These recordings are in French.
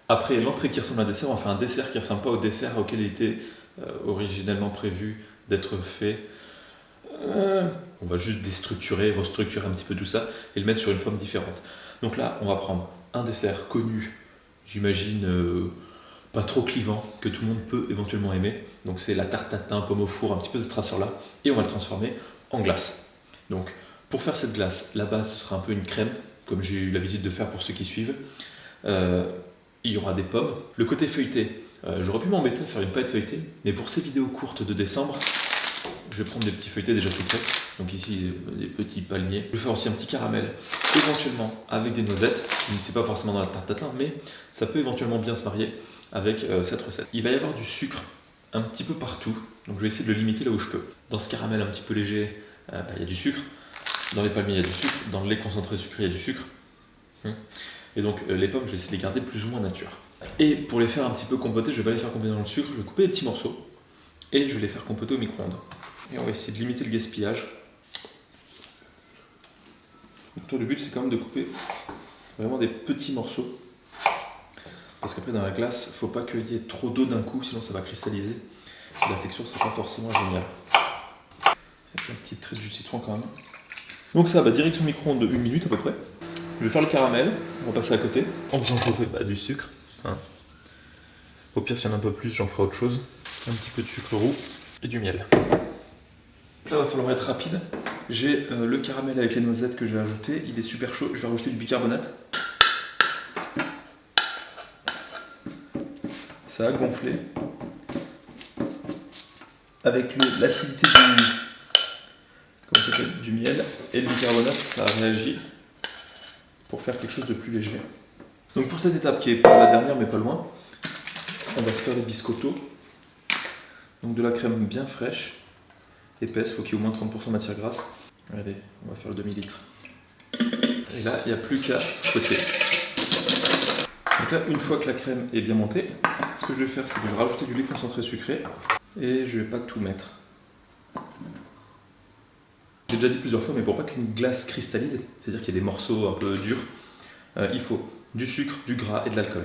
Après l'entrée qui ressemble à un dessert, on va faire un dessert qui ressemble pas au dessert auquel il était originellement prévu d'être fait. On va juste déstructurer, restructurer un petit peu tout ça et le mettre sur une forme différente. Donc là, on va prendre un dessert connu, j'imagine pas trop clivant, que tout le monde peut éventuellement aimer. Donc c'est la tarte tatin, pomme au four, un petit peu ce traceur-là, et on va le transformer en glace. Donc pour faire cette glace, la base ce sera un peu une crème, comme j'ai eu l'habitude de faire pour ceux qui suivent. Il y aura des pommes. Le côté feuilleté, j'aurais pu m'embêter à faire une palette feuilletée, mais pour ces vidéos courtes de décembre, je vais prendre des petits feuilletés déjà tout prêts. Donc ici, des petits palmiers. Je vais faire aussi un petit caramel, éventuellement avec des noisettes. C'est pas forcément dans la tarte tatin, mais ça peut éventuellement bien se marier avec cette recette. Il va y avoir du sucre un petit peu partout, donc je vais essayer de le limiter là où je peux. Dans ce caramel un petit peu léger, il y a du sucre. Dans les palmiers, il y a du sucre. Dans le lait concentré sucré, il y a du sucre. Et donc les pommes, je vais essayer de les garder plus ou moins nature. Et pour les faire un petit peu compoter, je vais pas les faire compoter dans le sucre, je vais couper des petits morceaux et je vais les faire compoter au micro-ondes. Et on va essayer de limiter le gaspillage. Donc le but c'est quand même de couper vraiment des petits morceaux. Parce qu'après dans la glace, il ne faut pas qu'il y ait trop d'eau d'un coup, sinon ça va cristalliser. Et la texture ne sera pas forcément géniale. Avec un petit trait de jus de citron quand même. Donc ça, direction micro-ondes de 1 minute à peu près. Je vais faire le caramel, on va passer à côté. En faisant chauffer du sucre. Au pire, s'il y en a un peu plus, j'en ferai autre chose. Un petit peu de sucre roux et du miel. Là, il va falloir être rapide. J'ai le caramel avec les noisettes que j'ai ajouté. Il est super chaud. Je vais rajouter du bicarbonate. Ça a gonflé. Avec l'acidité du miel et le bicarbonate, ça a réagi pour faire quelque chose de plus léger. Donc pour cette étape qui est pas la dernière mais pas loin, on va se faire des biscottos. Donc de la crème bien fraîche, épaisse, il faut qu'il y ait au moins 30% de matière grasse. Allez, on va faire le demi-litre. Et là, il n'y a plus qu'à fouetter. Donc là, une fois que la crème est bien montée, ce que je vais faire, c'est que je vais rajouter du lait concentré sucré et je ne vais pas tout mettre. J'ai déjà dit plusieurs fois, mais pour pas qu'une glace cristallise, c'est-à-dire qu'il y ait des morceaux un peu durs, il faut du sucre, du gras et de l'alcool.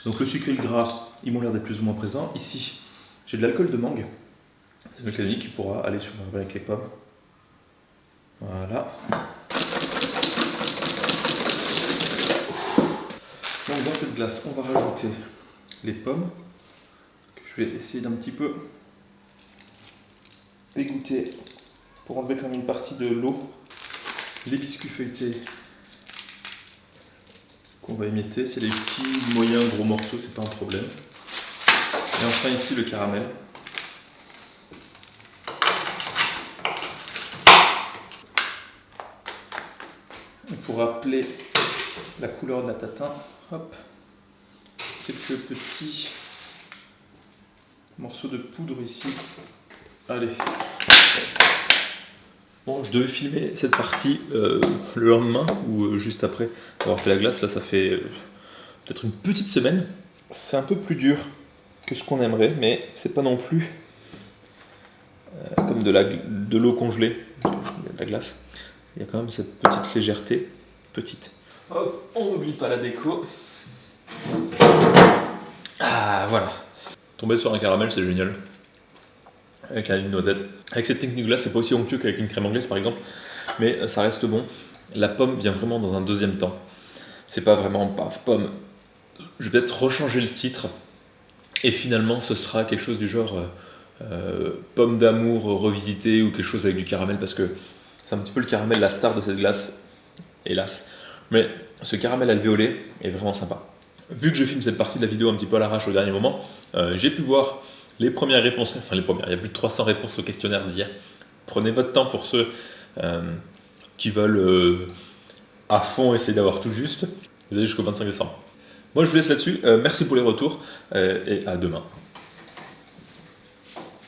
Donc le sucre et le gras, ils m'ont l'air d'être plus ou moins présents. Ici, j'ai de l'alcool de mangue, le canoni qui pourra aller sur avec les pommes. Voilà. Donc dans cette glace, on va rajouter les pommes, que je vais essayer d'un petit peu égoutter pour enlever quand même une partie de l'eau. Les biscuits feuilletés qu'on va émietter, c'est les petits, moyens, gros morceaux, c'est pas un problème. Et enfin ici le caramel. Et pour rappeler la couleur de la tatin, hop, quelques petits morceaux de poudre ici. Allez. Bon, je devais filmer cette partie le lendemain ou juste après avoir fait la glace. Là, ça fait peut-être une petite semaine. C'est un peu plus dur que ce qu'on aimerait, mais c'est pas non plus comme de l'eau congelée, de la glace. Il y a quand même cette petite légèreté. Petite. Hop, on n'oublie pas la déco. Ah, voilà. Tomber sur un caramel, c'est génial. Avec une noisette. Avec cette technique-là, c'est pas aussi onctueux qu'avec une crème anglaise par exemple, mais ça reste bon. La pomme vient vraiment dans un deuxième temps. C'est pas vraiment paf pomme. Je vais peut-être rechanger le titre et finalement ce sera quelque chose du genre pomme d'amour revisitée ou quelque chose avec du caramel parce que c'est un petit peu le caramel, la star de cette glace, hélas. Mais ce caramel alvéolé est vraiment sympa. Vu que je filme cette partie de la vidéo un petit peu à l'arrache au dernier moment, j'ai pu voir les premières réponses, enfin les premières, il y a plus de 300 réponses au questionnaire d'hier. Prenez votre temps pour ceux qui veulent à fond essayer d'avoir tout juste. Vous avez jusqu'au 25 décembre. Moi je vous laisse là-dessus, merci pour les retours et à demain.